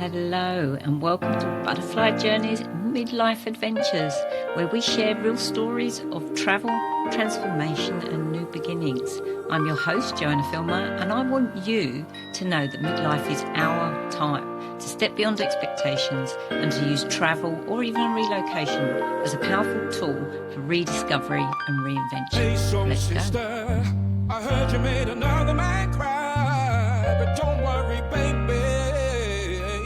Hello and welcome to Butterfly Journeys Midlife Adventures, where we share real stories of travel, transformation and new beginnings. I'm your host, Joanna Filmer, and I want you to know that midlife is our time to step beyond expectations and to use travel or even a relocation as a powerful tool for rediscovery and reinvention. Hey, soul Let's sister, go. I heard you made another man cry, but don't worry, baby.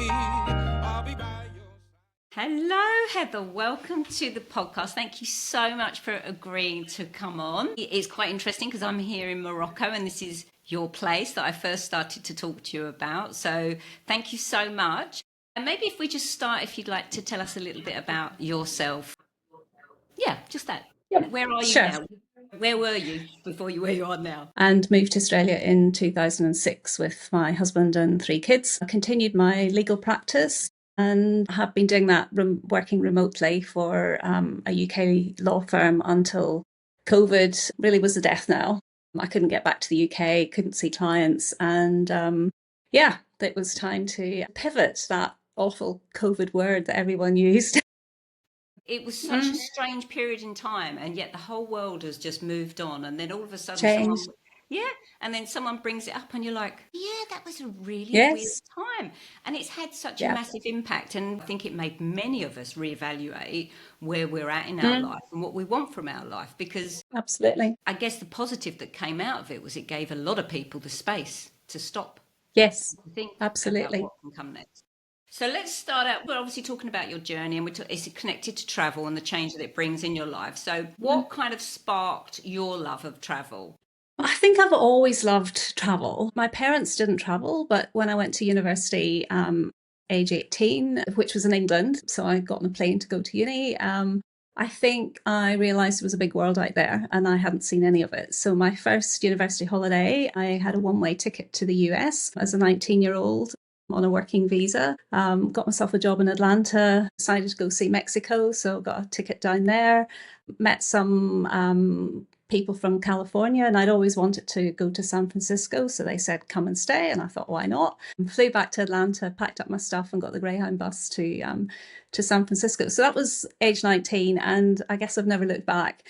I'll be by your side. Hello, Heather. Welcome to the podcast. Thank you so much for agreeing to come on. It's quite interesting because I'm here in Morocco and this is your place that I first started to talk to you about. So thank you so much. And maybe if we just start, if you'd like to tell us a little bit about yourself. Yeah, just that. Yep, Where are you sure. now? Where were you before where you are now? And moved to Australia in 2006 with my husband and 3 kids. I continued my legal practice and have been doing that working remotely for a UK law firm until COVID really was a death knell. I couldn't get back to the UK, couldn't see clients, and it was time to pivot, that awful COVID word that everyone used. It was such a strange period in time, and yet the whole world has just moved on. And then all of a sudden, Changed. and then someone brings it up, and you're like, yeah, that was a really weird Yes. time. And it's had such a Yeah. massive impact. And I think it made many of us reevaluate where we're at in our life and what we want from our life. Because Absolutely. I guess the positive that came out of it was it gave a lot of people the space to stop, Yes, to think absolutely. about what can come next. So let's start out. We're obviously talking about your journey, and it's connected to travel and the change that it brings in your life. So what kind of sparked your love of travel? I think I've always loved travel. My parents didn't travel, but when I went to university, age 18, which was in England, so I got on a plane to go to uni, I think I realised there was a big world out there and I hadn't seen any of it. So my first university holiday, I had a one-way ticket to the US as a 19-year-old on a working visa. Got myself a job in Atlanta, decided to go see Mexico, so got a ticket down there, met some people from California, and I'd always wanted to go to San Francisco, so they said come and stay, and I thought why not. Flew back to Atlanta, packed up my stuff and got the Greyhound bus to San Francisco. So that was age 19, and I guess I've never looked back.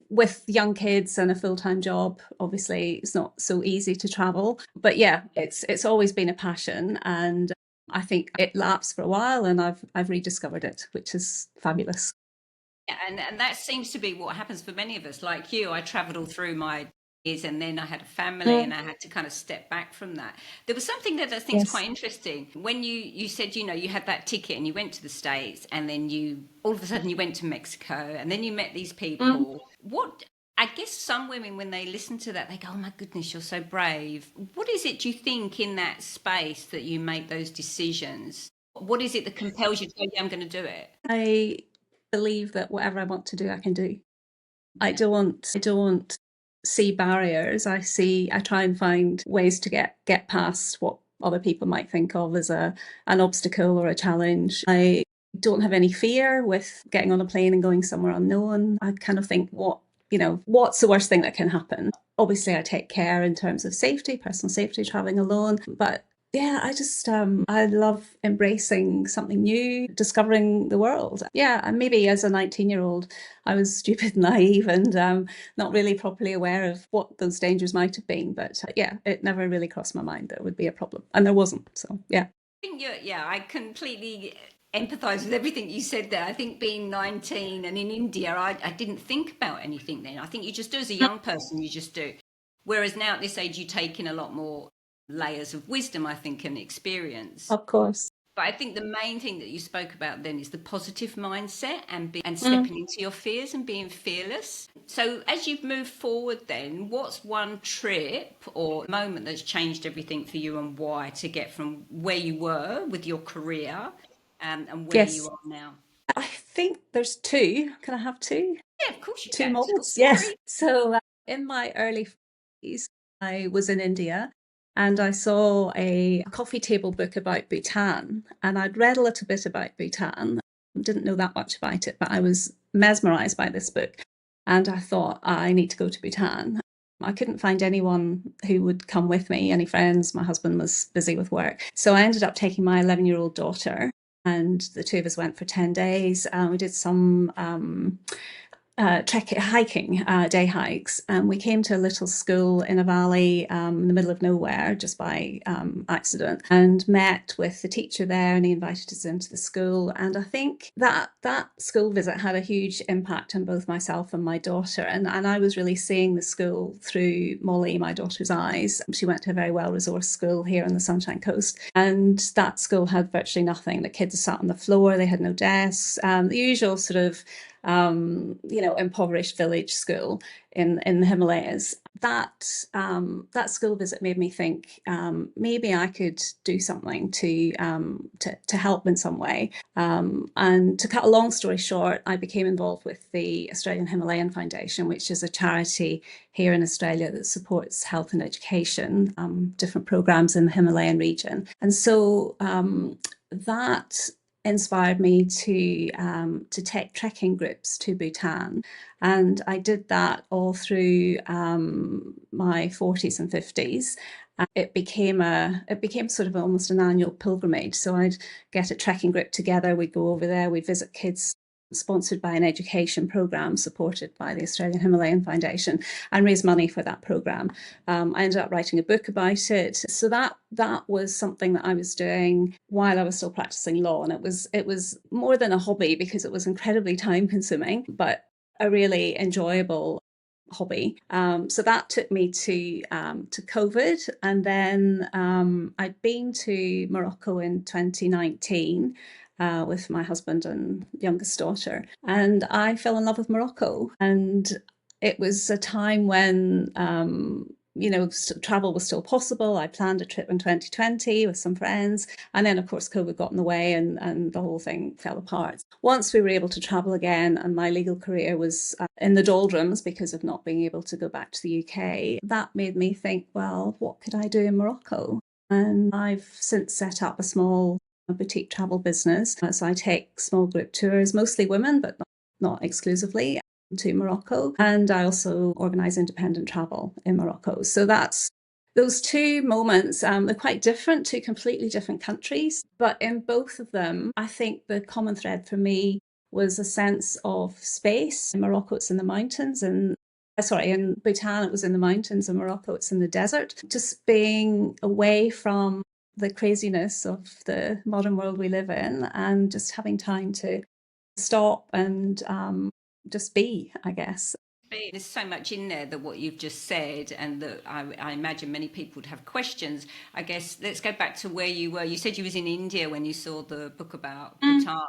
With young kids and a full-time job, obviously it's not so easy to travel, but yeah, it's always been a passion, and I think it lapsed for a while and I've rediscovered it, which is fabulous. Yeah, and that seems to be what happens for many of us. Like you, I travelled all through my years, and then I had a family, and I had to kind of step back from that. There was something that I think is Yes. quite interesting. When you said, you had that ticket and you went to the States, and then you all of a sudden you went to Mexico, and then you met these people. What I guess some women, when they listen to that, they go, "Oh my goodness, you're so brave." What is it, do you think, in that space that you make those decisions? What is it that compels you to go, "Yeah, I'm going to do it"? I believe that whatever I want to do, I can do. I don't see barriers. I try and find ways to get past what other people might think of as an obstacle or a challenge. I don't have any fear with getting on a plane and going somewhere unknown. I kind of think what's the worst thing that can happen? Obviously I take care in terms of safety, personal safety, traveling alone, but yeah, I just I love embracing something new, discovering the world. Yeah, and maybe as a 19-year-old, I was stupid, naive, and not really properly aware of what those dangers might have been. But yeah, it never really crossed my mind that it would be a problem, and there wasn't. So yeah. I think I completely empathize with everything you said there. I think being 19 and in India, I didn't think about anything then. I think you just do as a young person, you just do. Whereas now at this age, you take in a lot more layers of wisdom, I think, and experience. Of course. But I think the main thing that you spoke about then is the positive mindset and stepping into your fears and being fearless. So as you've moved forward then, what's one trip or moment that's changed everything for you, and why, to get from where you were with your career and where Yes. you are now? I think there's 2. Can I have 2? Yeah, of course you 2 can. moments. Sorry. Yes. So in my early 40s, I was in India and I saw a coffee table book about Bhutan, and I'd read a little bit about Bhutan. Didn't know that much about it, but I was mesmerized by this book, and I thought I need to go to Bhutan. I couldn't find anyone who would come with me, any friends. My husband was busy with work. So I ended up taking my 11-year-old daughter, and the two of us went for 10 days. We did some hiking, day hikes. And we came to a little school in a valley in the middle of nowhere just by accident, and met with the teacher there, and he invited us into the school. And I think that school visit had a huge impact on both myself and my daughter. And I was really seeing the school through Molly, my daughter's eyes. She went to a very well-resourced school here on the Sunshine Coast. And that school had virtually nothing. The kids sat on the floor, they had no desks, the usual sort of impoverished village school in the Himalayas. That school visit made me think, maybe I could do something to help in some way. And to cut a long story short, I became involved with the Australian Himalayan Foundation, which is a charity here in Australia that supports health and education, different programs in the Himalayan region. And so that inspired me to take trekking groups to Bhutan, and I did that all through my 40s and 50s. It became sort of almost an annual pilgrimage. So I'd get a trekking group together, we'd go over there, we'd visit kids, sponsored by an education program supported by the Australian Himalayan Foundation, and raise money for that program. I ended up writing a book about it. So that was something that I was doing while I was still practicing law, and it was more than a hobby because it was incredibly time consuming, but a really enjoyable hobby. So that took me to COVID, and then I'd been to Morocco in 2019 with my husband and youngest daughter, and I fell in love with Morocco. And it was a time when travel was still possible. I planned a trip in 2020 with some friends, and then of course COVID got in the way, and the whole thing fell apart. Once we were able to travel again, and my legal career was in the doldrums because of not being able to go back to the UK, that made me think, well, what could I do in Morocco? And I've since set up a small boutique travel business. So I take small group tours, mostly women, but not exclusively, to Morocco. And I also organise independent travel in Morocco. So that's those two moments. They're quite different, two completely different countries. But in both of them, I think the common thread for me was a sense of space. In Morocco, it's in the mountains, and in Bhutan, it was in the mountains. In Morocco, it's in the desert. Just being away from the craziness of the modern world we live in, and just having time to stop and just be, I guess. There's so much in there that what you've just said, and that I imagine many people would have questions. I guess let's go back to where you were. You said you was in India when you saw the book about Bhutan,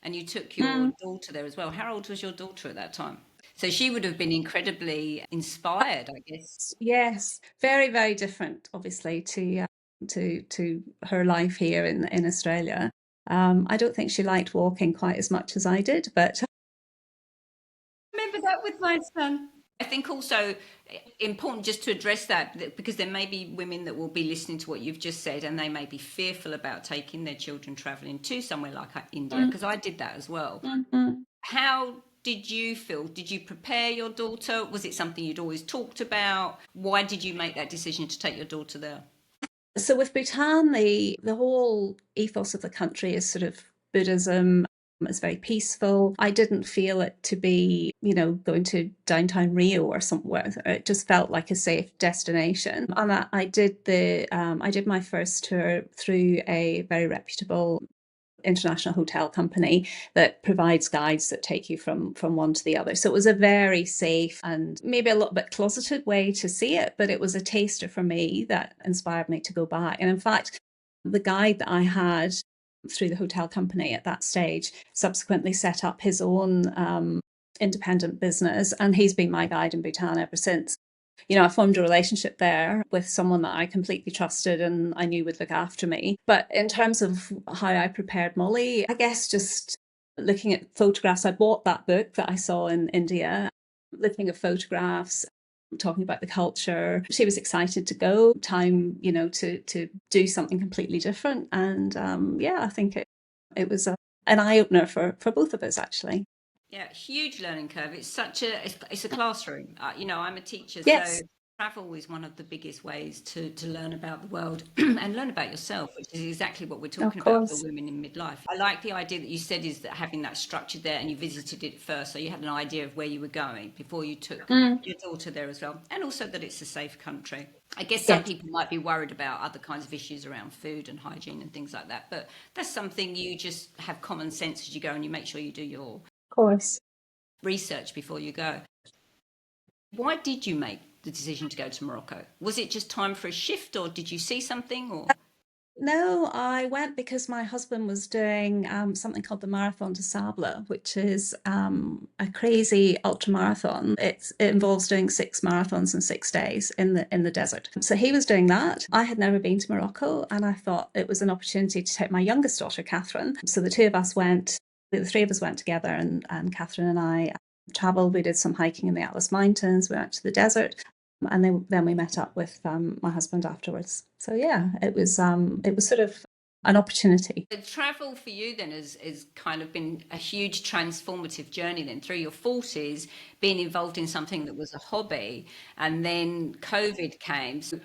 and you took your daughter there as well. How old was your daughter at that time? So she would have been incredibly inspired, I guess. Yes, very, very different, obviously, to her life here in Australia. I don't think she liked walking quite as much as I did, but Remember that with my son. I think also important just to address because there may be women that will be listening to what you've just said, and they may be fearful about taking their children traveling to somewhere like India, because I did that as well. How did you feel? Did you prepare your daughter? Was it something you'd always talked about? Why did you make that decision to take your daughter there? So with Bhutan, the whole ethos of the country is sort of Buddhism. It's very peaceful. I didn't feel it to be, going to downtown Rio or somewhere. It just felt like a safe destination. And I did my first tour through a very reputable international hotel company that provides guides that take you from one to the other. So it was a very safe and maybe a little bit closeted way to see it, but it was a taster for me that inspired me to go back. And in fact, the guide that I had through the hotel company at that stage subsequently set up his own independent business, and he's been my guide in Bhutan ever since. I formed a relationship there with someone that I completely trusted and I knew would look after me. But in terms of how I prepared Molly, I guess just looking at photographs. I bought that book that I saw in India, looking at photographs, talking about the culture. She was excited to go. Time, to do something completely different. And I think it was an eye opener for both of us, actually. Yeah, huge learning curve. It's a classroom. I'm a teacher, Yes. so Travel is one of the biggest ways to learn about the world and learn about yourself, which is exactly what we're Of talking about for course. women in midlife. I like the idea that you said is that having that structure there and you visited it first, so you had an idea of where you were going before you took Mm, your daughter there as well, and also that it's a safe country. I guess some yes, people might be worried about other kinds of issues around food and hygiene and things like that, but that's something you just have common sense as you go and you make sure you do your of course. research before you go. Why did you make the decision to go to Morocco? Was it just time for a shift, or did you see something? Or No, I went because my husband was doing something called the Marathon de Sable, which is a crazy ultra marathon. It involves doing 6 marathons in 6 days in the desert. So he was doing that. I had never been to Morocco, and I thought it was an opportunity to take my youngest daughter, Catherine. So the two of us went. The three of us went together, and Catherine and I traveled. We did some hiking in the Atlas Mountains. We went to the desert, and then we met up with my husband afterwards. So yeah, it was sort of an opportunity. the travel for you then has kind of been a huge transformative journey then through your 40s, being involved in something that was a hobby, and then COVID came. So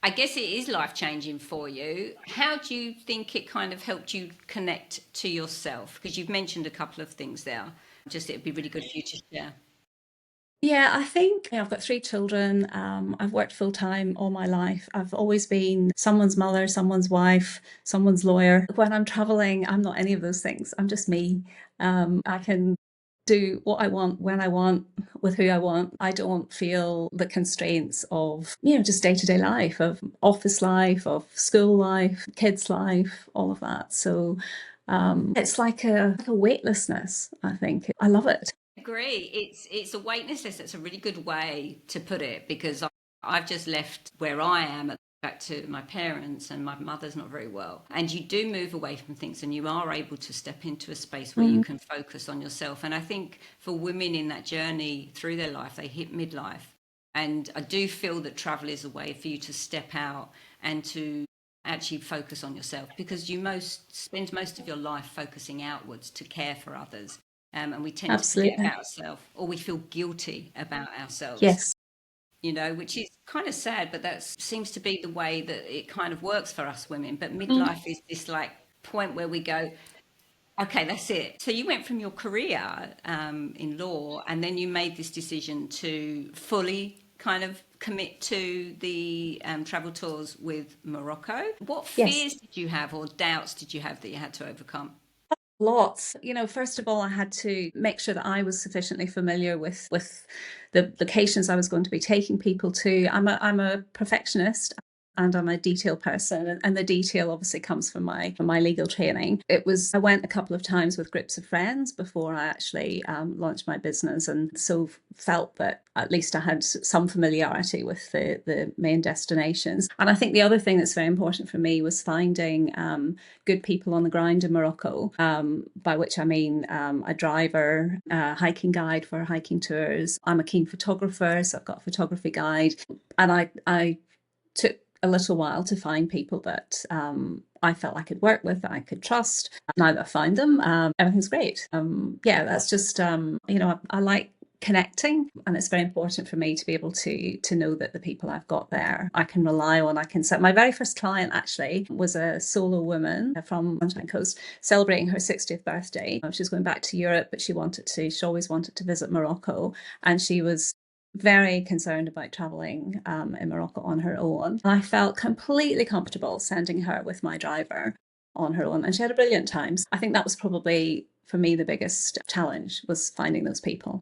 I guess it is life changing for you. How do you think it kind of helped you connect to yourself? Because you've mentioned a couple of things there. Just it'd be really good for you to share. Yeah, I think I've got 3 children. I've worked full time all my life. I've always been someone's mother, someone's wife, someone's lawyer. When I'm traveling, I'm not any of those things. I'm just me. I can do what I want, when I want, with who I want. I don't feel the constraints of, just day to day life, of office life, of school life, kids' life, all of that. So it's like a weightlessness, I think. I love it. Agree. It's a weightlessness. That's a really good way to put it because I've just left where I am back to my parents, and my mother's not very well. And you do move away from things, and you are able to step into a space where you Mm, can focus on yourself. And I think for women in that journey through their life, they hit midlife, and I do feel that travel is a way for you to step out and to actually focus on yourself because you most spend most of your life focusing outwards to care for others, and we tend to forget absolutely. about ourselves, or we feel guilty about ourselves, Yes. which is kind of sad, but that seems to be the way that it kind of works for us women. But Mm, midlife is this like point where we go, okay, that's it. So you went from your career in law, and then you made this decision to fully kind of commit to the travel tours with Morocco. What yes. fears did you have, or doubts did you have that you had to overcome? Lots. First of all, I had to make sure that I was sufficiently familiar with the locations I was going to be taking people to. I'm a perfectionist, and I'm a detail person, and the detail obviously comes from my legal training. I went a couple of times with groups of friends before I actually launched my business, and so felt that at least I had some familiarity with the main destinations. And I think the other thing that's very important for me was finding good people on the ground in Morocco, by which I mean a driver, a hiking guide for hiking tours. I'm a keen photographer, so I've got a photography guide. And I took a little while to find people that I felt I could work with, that I could trust. Now that I found them, everything's great. Yeah, that's just, I like connecting, and it's very important for me to be able to know that the people I've got there I can rely on. I can set my very first client actually was a solo woman from Sunshine Coast celebrating her 60th birthday. She was going back to Europe, but she always wanted to visit Morocco, and she was very concerned about traveling in Morocco on her own. I felt completely comfortable sending her with my driver on her own, and she had a brilliant time. I think that was probably for me the biggest challenge, was finding those people.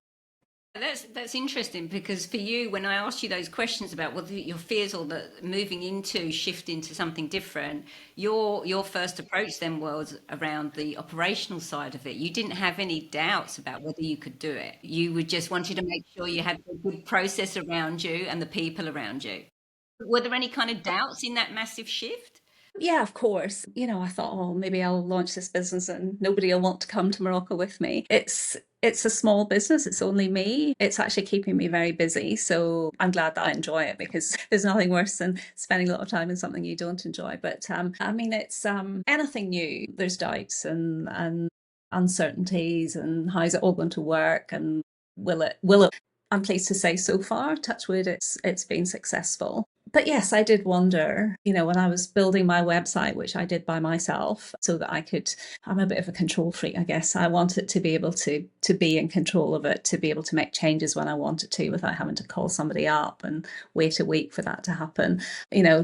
That's interesting because for you, when I asked you those questions about what your fears or the moving into shift into something different, your first approach then was around the operational side of it. You didn't have any doubts about whether you could do it. You would just wanted to make sure you had a good process around you and the people around you. Were there any kind of doubts in that massive shift? Yeah, of course. I thought, oh, maybe I'll launch this business and nobody will want to come to Morocco with me. It's a small business. It's only me. It's actually keeping me very busy. So I'm glad that I enjoy it, because there's nothing worse than spending a lot of time in something you don't enjoy. But I mean, it's anything new. There's doubts and uncertainties, and how's it all going to work, and will it? I'm pleased to say so far, touch wood, it's been successful. But yes, I did wonder, when I was building my website, which I did by myself, so that I'm a bit of a control freak, I guess. I wanted to be able to be in control of it, to be able to make changes when I wanted to without having to call somebody up and wait a week for that to happen.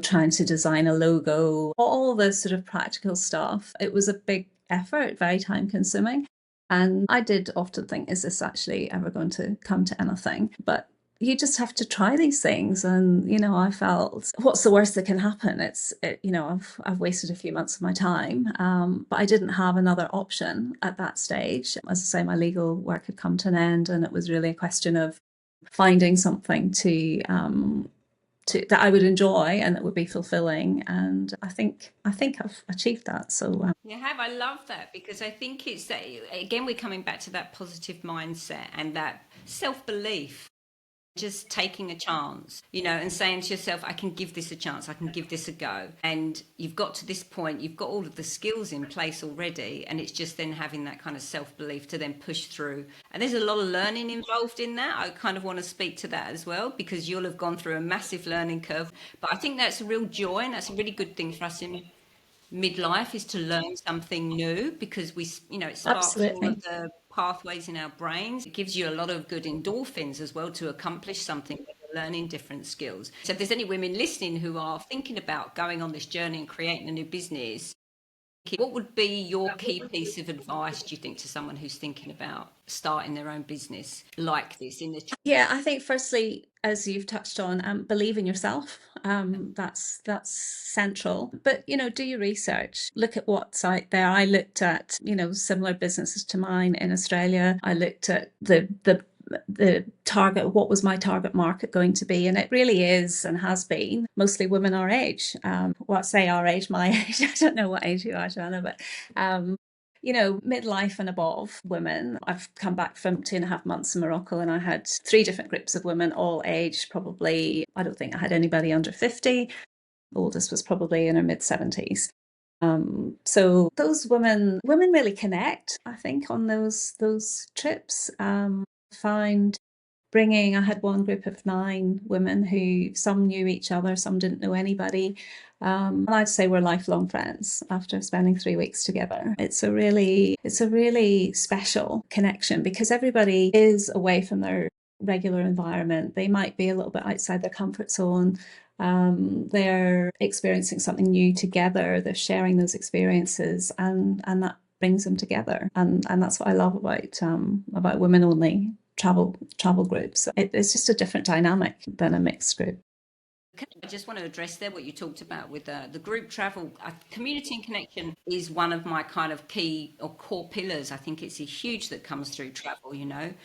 Trying to design a logo, all this sort of practical stuff. It was a big effort, very time consuming. And I did often think, is this actually ever going to come to anything? But you just have to try these things. And, I felt, what's the worst that can happen? I've wasted a few months of my time, but I didn't have another option at that stage. As I say, my legal work had come to an end, and it was really a question of finding something that I would enjoy and that would be fulfilling. And I think I've achieved that. So You have. I love that because I think it's that, again, we're coming back to that positive mindset and that self belief. Just taking a chance, and saying to yourself, I can give this a chance, I can give this a go. And you've got to this point, you've got all of the skills in place already, and it's just then having that kind of self-belief to then push through. And there's a lot of learning involved in that. I kind of want to speak to that as well, because you'll have gone through a massive learning curve. But I think that's a real joy, and that's a really good thing for us in midlife, is to learn something new, because it sparks all absolutely. of the pathways in our brains. It gives you a lot of good endorphins as well to accomplish something when you're learning different skills. So if there's any women listening who are thinking about going on this journey and creating a new business, what would be your key piece of advice, do you think, to someone who's thinking about starting their own business like this in the Yeah, I think firstly, as you've touched on, believe in yourself. That's central. But do your research. Look at what's out there. I looked at similar businesses to mine in Australia. I looked at the target, what was my target market going to be, and it really is and has been mostly women our age. Say our age, my age. I don't know what age you are, Joanna, but midlife and above women. I've come back from 2.5 months in Morocco, and I had 3 different groups of women, all aged probably, I don't think I had anybody under 50. Oldest was probably in her mid-70s. So those women really connect, I think, on those trips. Find I had one group of 9 women who some knew each other, some didn't know anybody. And I'd say we're lifelong friends after spending 3 weeks together. It's a really special connection, because everybody is away from their regular environment. They might be a little bit outside their comfort zone. They're experiencing something new together. They're sharing those experiences, and that brings them together. And that's what I love about women only travel groups. It's just a different dynamic than a mixed group. I just want to address there what you talked about with the group travel. Community and connection is one of my kind of key or core pillars. I think it's a huge that comes through travel. And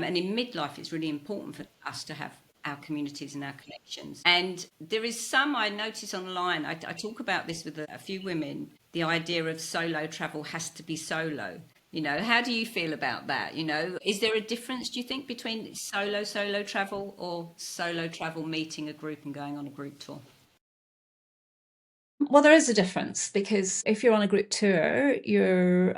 in midlife, it's really important for us to have our communities and our connections. And there is some I notice online, I talk about this with a few women, the idea of solo travel has to be solo. How do you feel about that? Is there a difference, do you think, between solo travel or solo travel meeting a group and going on a group tour? Well, there is a difference, because if you're on a group tour, you're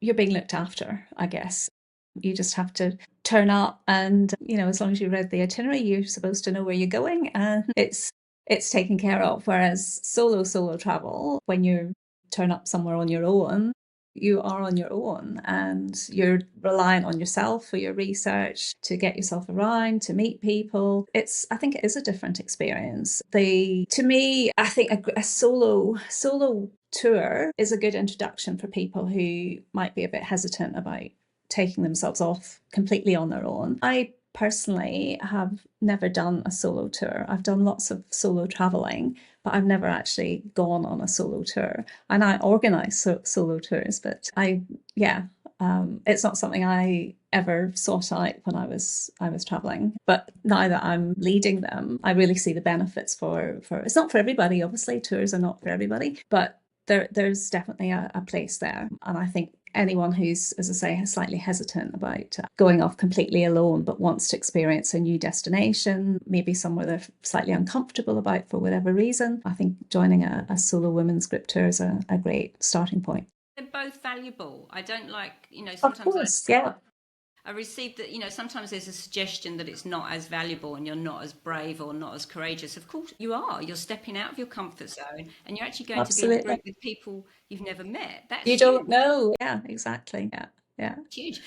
being looked after, I guess. You just have to turn up, and as long as you read the itinerary, you're supposed to know where you're going, and it's taken care of. Whereas solo travel, when you turn up somewhere on your own, you are on your own, and you're relying on yourself for your research, to get yourself around, to meet people. I think it is a different experience. To me, I think a solo tour is a good introduction for people who might be a bit hesitant about taking themselves off completely on their own. I personally have never done a solo tour. I've done lots of solo traveling, but I've never actually gone on a solo tour. And I organise solo tours, but it's not something I ever sought out when I was traveling. But now that I'm leading them, I really see the benefits for it's not for everybody, obviously. Tours are not for everybody, but there's definitely a place there. And I think anyone who's, as I say, slightly hesitant about going off completely alone, but wants to experience a new destination, maybe somewhere they're slightly uncomfortable about for whatever reason, I think joining a solo women's group tour is a great starting point. They're both valuable. I don't like, Of sometimes course, yeah. I received that, sometimes there's a suggestion that it's not as valuable and you're not as brave or not as courageous. Of course, you are. You're stepping out of your comfort zone and you're actually going to be in a Absolutely. group with people you've never met. That's You don't huge. know. Yeah, exactly. Yeah, yeah. Huge.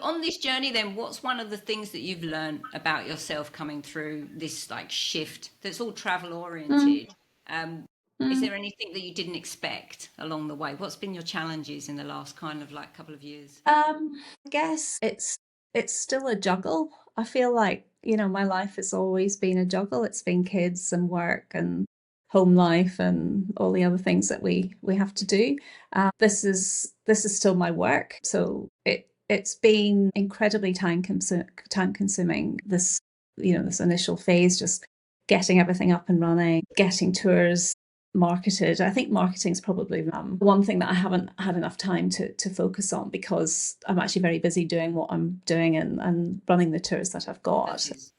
On this journey, then, what's one of the things that you've learned about yourself coming through this like shift that's all travel Mm, oriented? Um, is mm. there anything that you didn't expect along the way? What's been your challenges in the last kind of like couple of years? I guess it's still a juggle. I feel like, my life has always been a juggle. It's been kids and work and home life and all the other things that we have to do. This is still my work, so it's been incredibly time consuming. This initial phase, just getting everything up and running, getting tours marketed. I think marketing is probably one thing that I haven't had enough time to focus on, because I'm actually very busy doing what I'm doing and running the tours that I've got. Versus,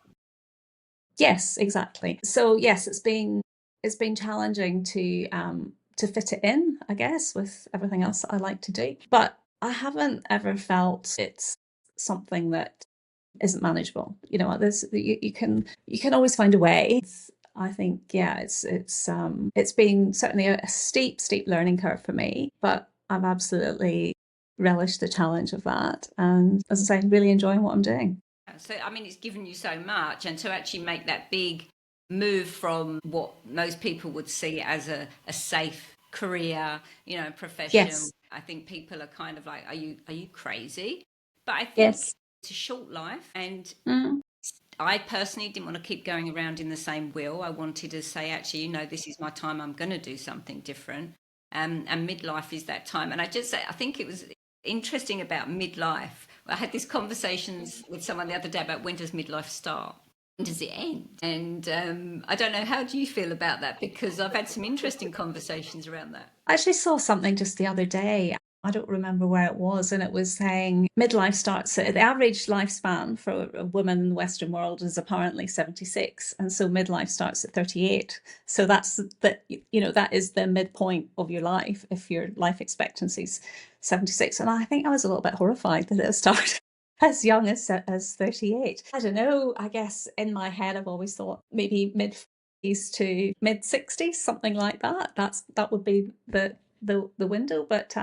Yes, exactly. So yes, it's been challenging to fit it in, I guess, with everything else that I like to do. But I haven't ever felt it's something that isn't manageable. You can always find a way. I think, yeah, it's been certainly a steep learning curve for me, but I've absolutely relished the challenge of that, and as I say, really enjoying what I'm doing. so, I mean, it's given you so much, and to actually make that big move from what most people would see as a safe career, profession. Yes, I think people are kind of like, are you crazy? But I think yes. it's a short life, and Mm, I personally didn't want to keep going around in the same wheel. I wanted to say, actually, this is my time. I'm going to do something different. And midlife is that time. And I think it was interesting about midlife. I had these conversations with someone the other day about when does midlife start? When does it end? And I don't know, how do you feel about that? Because I've had some interesting conversations around that. I actually saw something just the other day. I don't remember where it was, and it was saying midlife starts at the average lifespan for a woman in the Western world is apparently 76, and so midlife starts at 38. So that is the midpoint of your life if your life expectancy is 76. And I think I was a little bit horrified that it started as young as 38. I don't know. I guess in my head I've always thought maybe mid 50s to mid 60s, something like that. That would be the window. But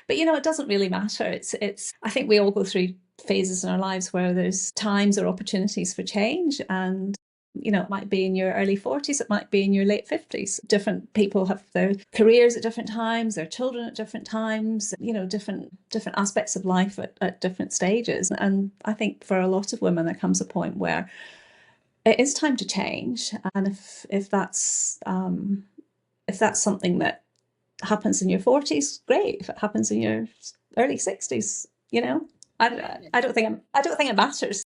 it doesn't really matter. It's I think we all go through phases in our lives where there's times or opportunities for change, and it might be in your early 40s, it might be in your late 50s. Different people have their careers at different times, their children at different times, different aspects of life at different stages. And I think for a lot of women there comes a point where it is time to change. And if that's something that happens in your 40s, great. If it happens in your early 60s, I don't think it matters.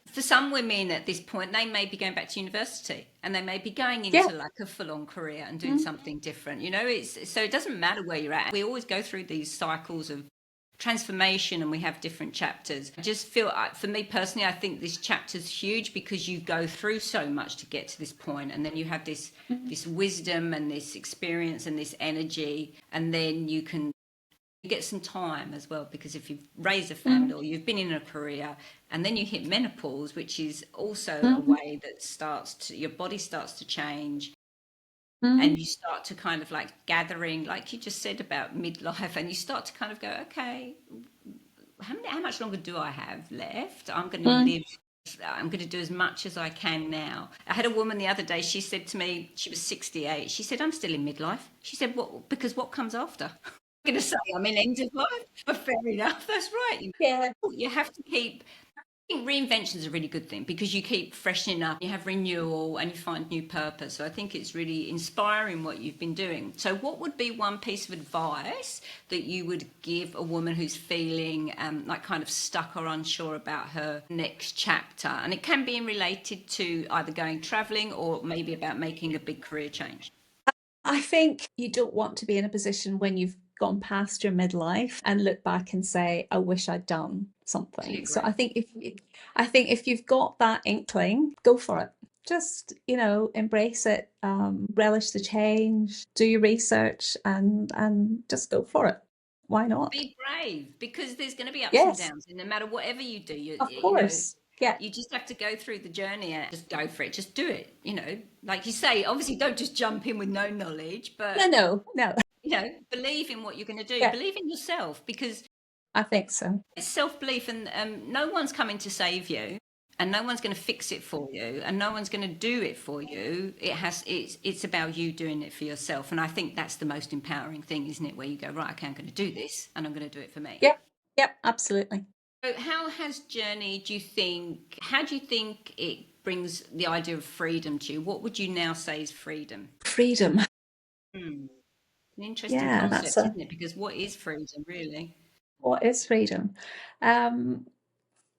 For some women at this point, they may be going back to university and they may be going Yeah. into like a full-on career and doing Mm, something different. It's so it doesn't matter where you're at. We always go through these cycles of transformation and we have different chapters. I just feel, for me personally, I think this chapter's huge because you go through so much to get to this point, and then you have this wisdom and this experience and this energy, and then you get some time as well, because if you've raised a family mm, or you've been in a career and then you hit menopause, which is also a mm, way that your body starts to change, mm, and you start to kind of like gathering, like you just said about midlife, and you start to kind of go, okay, how much longer do I have left? mm. I'm going to do as much as I can now. I had a woman the other day, she said to me, she was 68. She said, I'm still in midlife. She said, what? Because what comes after? I'm going to say I'm in end of life, but fair enough. That's right. Yeah. You have to keep, I think reinvention is a really good thing because you keep freshening up, you have renewal, and you find new purpose. So I think it's really inspiring what you've been doing. So, what would be one piece of advice that you would give a woman who's feeling like kind of stuck or unsure about her next chapter? And it can be related to either going traveling or maybe about making a big career change. I think you don't want to be in a position when you've gone past your midlife and look back and say, I wish I'd done Totally something. So agree. I think if you've got that inkling, go for it. Just, embrace it, relish the change, do your research, and just go for it. why not? Be brave, because there's going to be ups and Yes, downs, and no matter whatever you do, of course. Yeah. you just have to go through the journey and just go for it. Just do it. Like you say, obviously, don't just jump in with no knowledge, No, but no, no. believe in what you're going to do. Yeah, Believe in yourself, because I think so. it's self-belief, and no one's coming to save you, and no one's going to fix it for you, and no one's going to do it for you. It's about you doing it for yourself, and I think that's the most empowering thing, isn't it? Where you go, right, okay, I'm going to do this, and I'm going to do it for me. Yep, yep, absolutely. So how has journey, how do you think it brings the idea of freedom to you? What would you now say is freedom? Freedom. Hmm. An interesting Yeah, concept, isn't it? Because what is freedom, really? what is freedom? Um,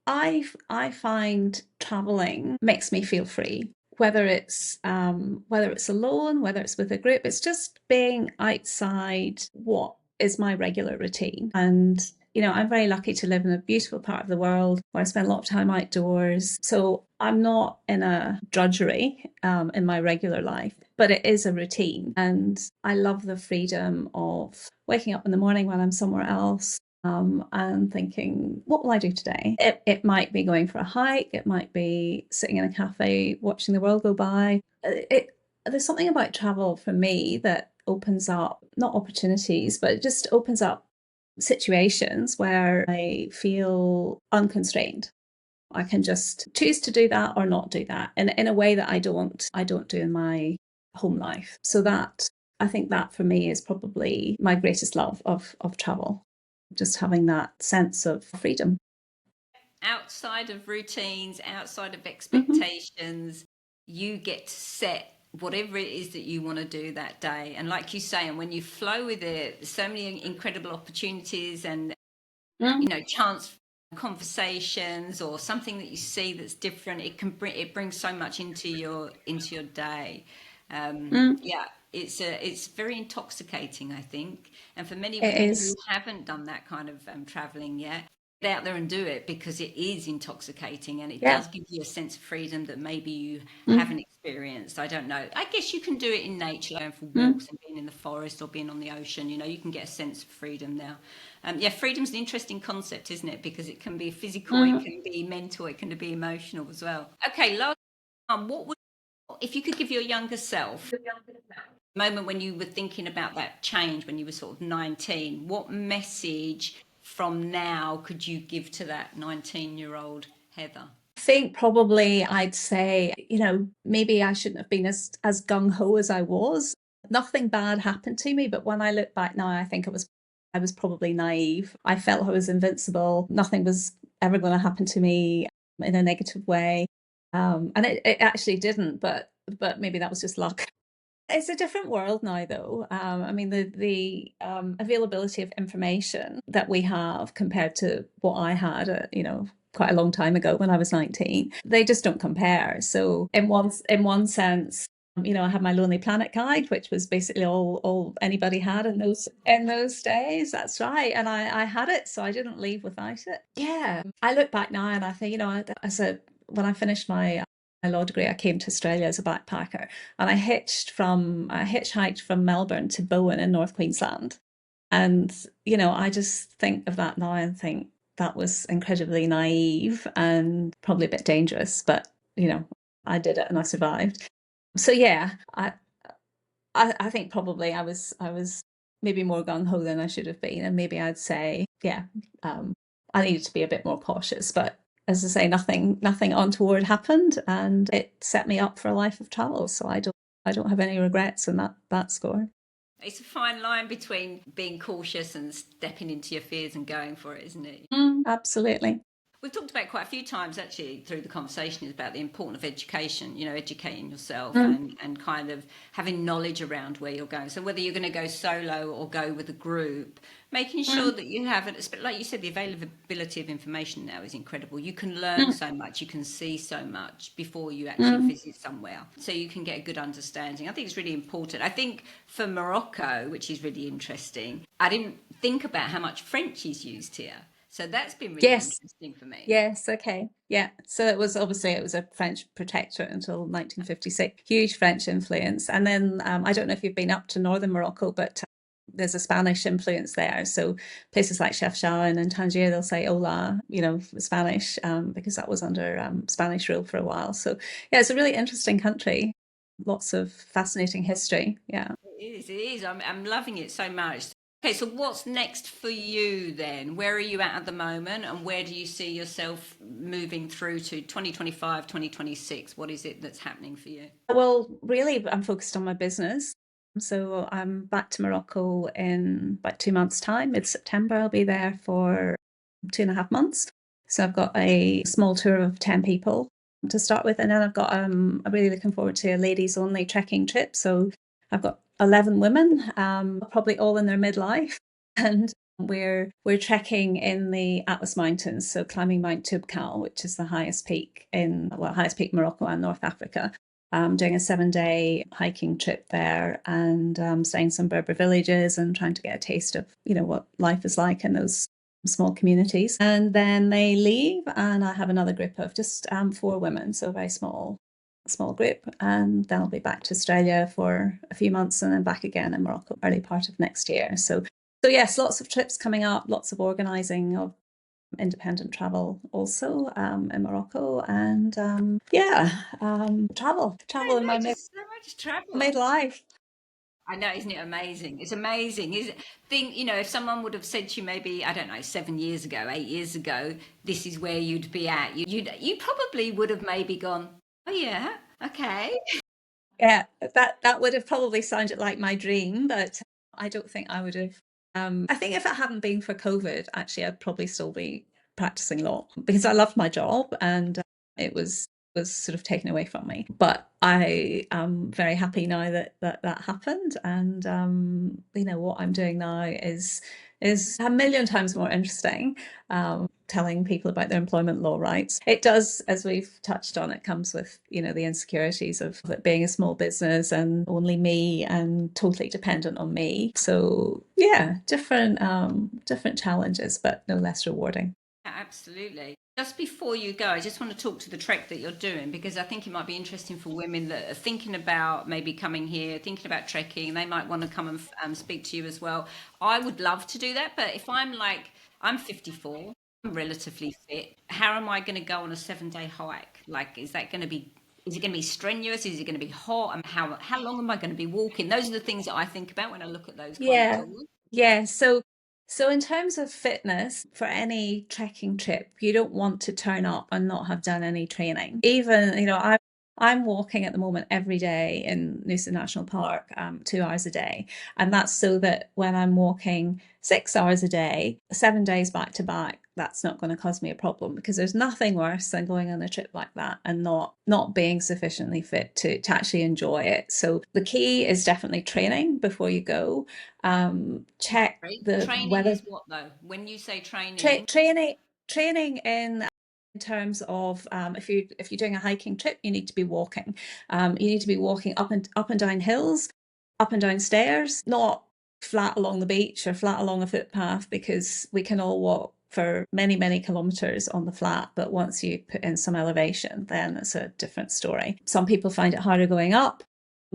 I find traveling makes me feel free. Whether it's alone, whether it's with a group, it's just being outside what is my regular routine. And I'm very lucky to live in a beautiful part of the world where I spend a lot of time outdoors. So I'm not in a drudgery in my regular life, but it is a routine. And I love the freedom of waking up in the morning when I'm somewhere else, and thinking, what will I do today? It might be going for a hike. It might be sitting in a cafe watching the world go by. There's something about travel for me that opens up, not opportunities, but it just opens up situations where I feel unconstrained. I can just choose to do that or not do that, and in a way that I don't do in my home life. So that, I think that for me is probably my greatest love of travel, just having that sense of freedom. Outside of routines, outside of Mm-hmm. expectations, you get to set whatever it is that you want to do that day. And like you say, and when you flow with it, so many incredible opportunities and Mm. chance conversations or something that you see that's different. It brings so much into your day. Mm. Yeah, it's very intoxicating, I think. And for many It women is. who haven't done that kind of traveling yet, get out there and do it, because it is intoxicating, and it Yeah. does give you a sense of freedom that maybe you Mm. haven't experienced. I don't know. I guess you can do it in nature, going for Mm. walks and being in the forest or being on the ocean. You can get a sense of freedom now. Yeah, freedom's an interesting concept, isn't it? Because it can be physical, it Mm. can be mental, it can be emotional as well. Okay, last one. If you could give your younger self a moment when you were thinking about that change, when you were sort of 19, what message from now could you give to that 19-year-old Heather? I think probably I'd say, maybe I shouldn't have been as gung ho as I was. Nothing bad happened to me, but when I look back now, I think I was probably naive. I felt I was invincible. Nothing was ever going to happen to me in a negative way. And it actually didn't, but maybe that was just luck. It's a different world now, though. I mean, the availability of information that we have compared to what I had, quite a long time ago when I was 19, they just don't compare. So, in one sense, I had my Lonely Planet guide, which was basically all anybody had in those days. That's right, and I had it, so I didn't leave without it. Yeah, I look back now and I think, when I finished my law degree, I came to Australia as a backpacker, and I hitchhiked from Melbourne to Bowen in North Queensland. And, I just think of that now and think that was incredibly naive and probably a bit dangerous, but, I did it and I survived. So yeah, I think probably I was maybe more gung ho than I should have been, and maybe I'd say, yeah, I needed to be a bit more cautious. But as I say, nothing untoward happened, and it set me up for a life of travel. So I don't have any regrets in that score. It's a fine line between being cautious and stepping into your fears and going for it, isn't it? Absolutely. We've talked about quite a few times actually through the conversation is about the importance of education, educating yourself Mm. and kind of having knowledge around where you're going. So whether you're going to go solo or go with a group, making sure Mm. that you have it, like you said, the availability of information now is incredible. You can learn Mm. so much, you can see so much before you actually Mm. visit somewhere. So you can get a good understanding. I think it's really important. I think for Morocco, which is really interesting, I didn't think about how much French is used here. So that's been really Yes. interesting for me. Yes, okay. Yeah. So it was a French protectorate until 1956. Huge French influence. And then I don't know if you've been up to northern Morocco, but there's a Spanish influence there. So places like Chefchaouen and Tangier, they'll say hola, Spanish, because that was under Spanish rule for a while. So yeah, it's a really interesting country. Lots of fascinating history. Yeah. It is, it is. I'm loving it so much. Okay, so what's next for you then? Where are you at the moment, and where do you see yourself moving through to 2025, 2026? What is it that's happening for you? Well, really, I'm focused on my business. So I'm back to Morocco in about 2 months' time. Mid September, I'll be there for 2.5 months. So I've got a small tour of 10 people to start with. And then I've got, I'm really looking forward to a ladies only trekking trip. So I've got 11 women, probably all in their midlife. And we're trekking in the Atlas Mountains, so climbing Mount Toubkal, which is the highest peak highest peak in Morocco and North Africa. Doing a 7-day hiking trip there, and staying in some Berber villages and trying to get a taste of what life is like in those small communities. And then they leave, and I have another group of just 4 women, so a very small group, and then I'll be back to Australia for a few months and then back again in Morocco early part of next year. So yes, lots of trips coming up, lots of organising of independent travel also in Morocco, and travel in No, my just so much travel. midlife. I know, isn't it amazing? It's amazing. Is it, think, if someone would have said to you maybe, I don't know, 7 years ago, 8 years ago, this is where you'd be at, you probably would have maybe gone, oh yeah, okay. Yeah, that would have probably sounded like my dream, but I don't think I would have. I think if it hadn't been for COVID, actually, I'd probably still be practicing law because I loved my job, and it was sort of taken away from me. But I am very happy now that happened, and what I'm doing now is a million times more interesting. Telling people about their employment law rights. It does, as we've touched on, it comes with, the insecurities of it being a small business and only me and totally dependent on me. So yeah, different challenges, but no less rewarding. Absolutely. Just before you go, I just want to talk to the trek that you're doing because I think it might be interesting for women that are thinking about maybe coming here, thinking about trekking. They might want to come and speak to you as well. I would love to do that, but if I'm 54, I'm relatively fit. How am I going to go on a 7-day hike? Like, is it going to be strenuous? Is it going to be hot? And how long am I going to be walking? Those are the things that I think about when I look at those kind of Yeah, tours. yeah. So in terms of fitness, for any trekking trip, you don't want to turn up and not have done any training. Even, I'm walking at the moment every day in Noosa National Park, 2 hours a day. And that's so that when I'm walking 6 hours a day, 7 days back to back, that's not going to cause me a problem because there's nothing worse than going on a trip like that and not being sufficiently fit to actually enjoy it. So the key is definitely training before you go. Check Right? the Training weather. is what though? When you say training, Training in terms of if you're doing a hiking trip, you need to be walking. You need to be walking up and down hills, up and down stairs, not flat along the beach or flat along a footpath, because we can all walk for many, many kilometers on the flat, but once you put in some elevation, then it's a different story. Some people find it harder going up.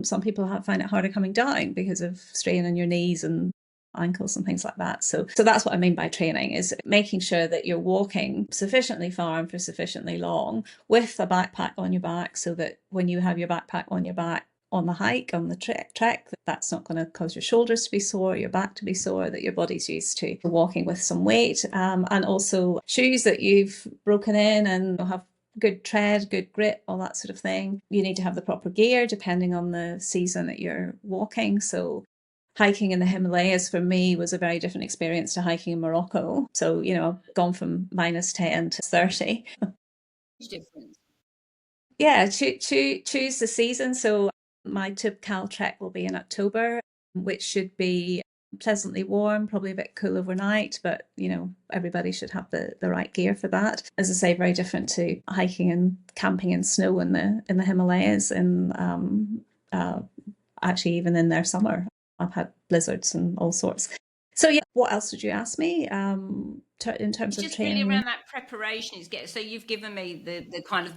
Some people find it harder coming down because of strain on your knees and ankles and things like that. So that's what I mean by training, is making sure that you're walking sufficiently far and for sufficiently long with a backpack on your back, so that when you have your backpack on your back on the hike, on the trek, that's not going to cause your shoulders to be sore, your back to be sore, that your body's used to walking with some weight, and also shoes that you've broken in and have good tread, good grip, all that sort of thing. You need to have the proper gear depending on the season that you're walking. So hiking in the Himalayas for me was a very different experience to hiking in Morocco. So, I've gone from -10 to 30. huge difference. Yeah, choose the season. So my Toubkal trek will be in October, which should be pleasantly warm, probably a bit cool overnight, but everybody should have the right gear for that. As I say, very different to hiking and camping in snow in the Himalayas, and actually even in their summer. I've had blizzards and all sorts. So yeah, what else did you ask me in terms It's of just really training? around that preparation is get. So you've given me the kind of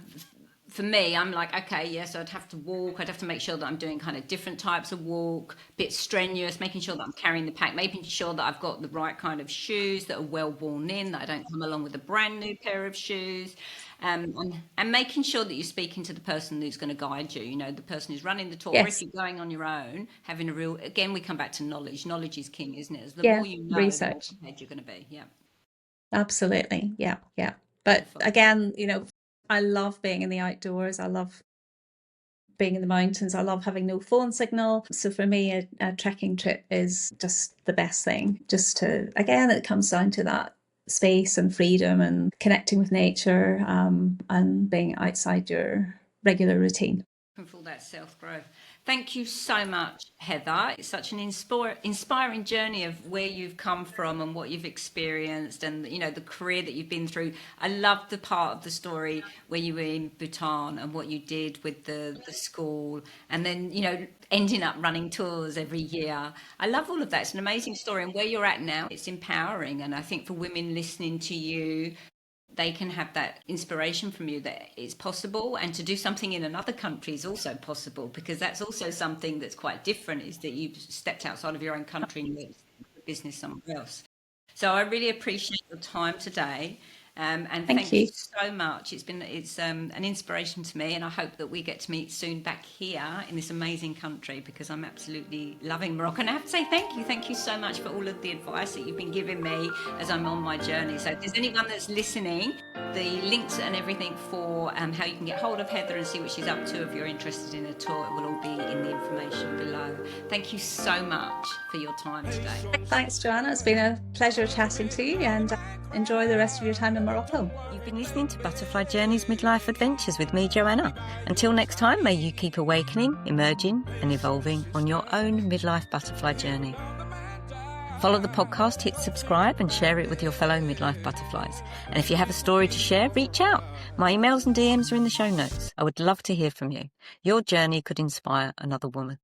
for me, I'm like, okay, yes, I'd have to walk. I'd have to make sure that I'm doing kind of different types of walk, a bit strenuous, making sure that I'm carrying the pack, making sure that I've got the right kind of shoes that are well worn in, that I don't come along with a brand new pair of shoes. And making sure that you're speaking to the person who's going to guide you, the person who's running the tour, or if Yes. you're going on your own, having a real, again, we come back to knowledge. Knowledge is king, isn't it? As the Yeah. more you know, the more Research. prepared you're going to be. Yeah. Absolutely. Yeah. Yeah. But Wonderful. again, I love being in the outdoors. I love being in the mountains. I love having no phone signal. So for me, a trekking trip is just the best thing. Just to, again, it comes down to that space and freedom and connecting with nature, and being outside your regular routine. For all that self-growth. Thank you so much, Heather. It's such an inspiring journey of where you've come from and what you've experienced, and the career that you've been through. I love the part of the story where you were in Bhutan and what you did with the school, and then ending up running tours every year. I love all of that. It's an amazing story, and where you're at now, it's empowering. And I think for women listening to you, they can have that inspiration from you that it's possible, and to do something in another country is also possible, because that's also something that's quite different, is that you've stepped outside of your own country and moved business somewhere else. So I really appreciate your time today. And Thank thank you you. so much. It's an inspiration to me, and I hope that we get to meet soon back here in this amazing country, because I'm absolutely loving Morocco. And I have to say thank you so much for all of the advice that you've been giving me as I'm on my journey. So if there's anyone that's listening, the links and everything for how you can get hold of Heather and see what she's up to, if you're interested in a tour, it will all be in the information below. Thank you so much for your time today. Thanks, Joanna. It's been a pleasure chatting to you, and enjoy the rest of your time in Morocco. You've been listening to Butterfly Journeys Midlife Adventures with me, Joanna. Until next time, may you keep awakening, emerging and evolving on your own midlife butterfly journey. Follow the podcast, hit subscribe and share it with your fellow midlife butterflies. And if you have a story to share, reach out. My emails and DMs are in the show notes. I would love to hear from you. Your journey could inspire another woman.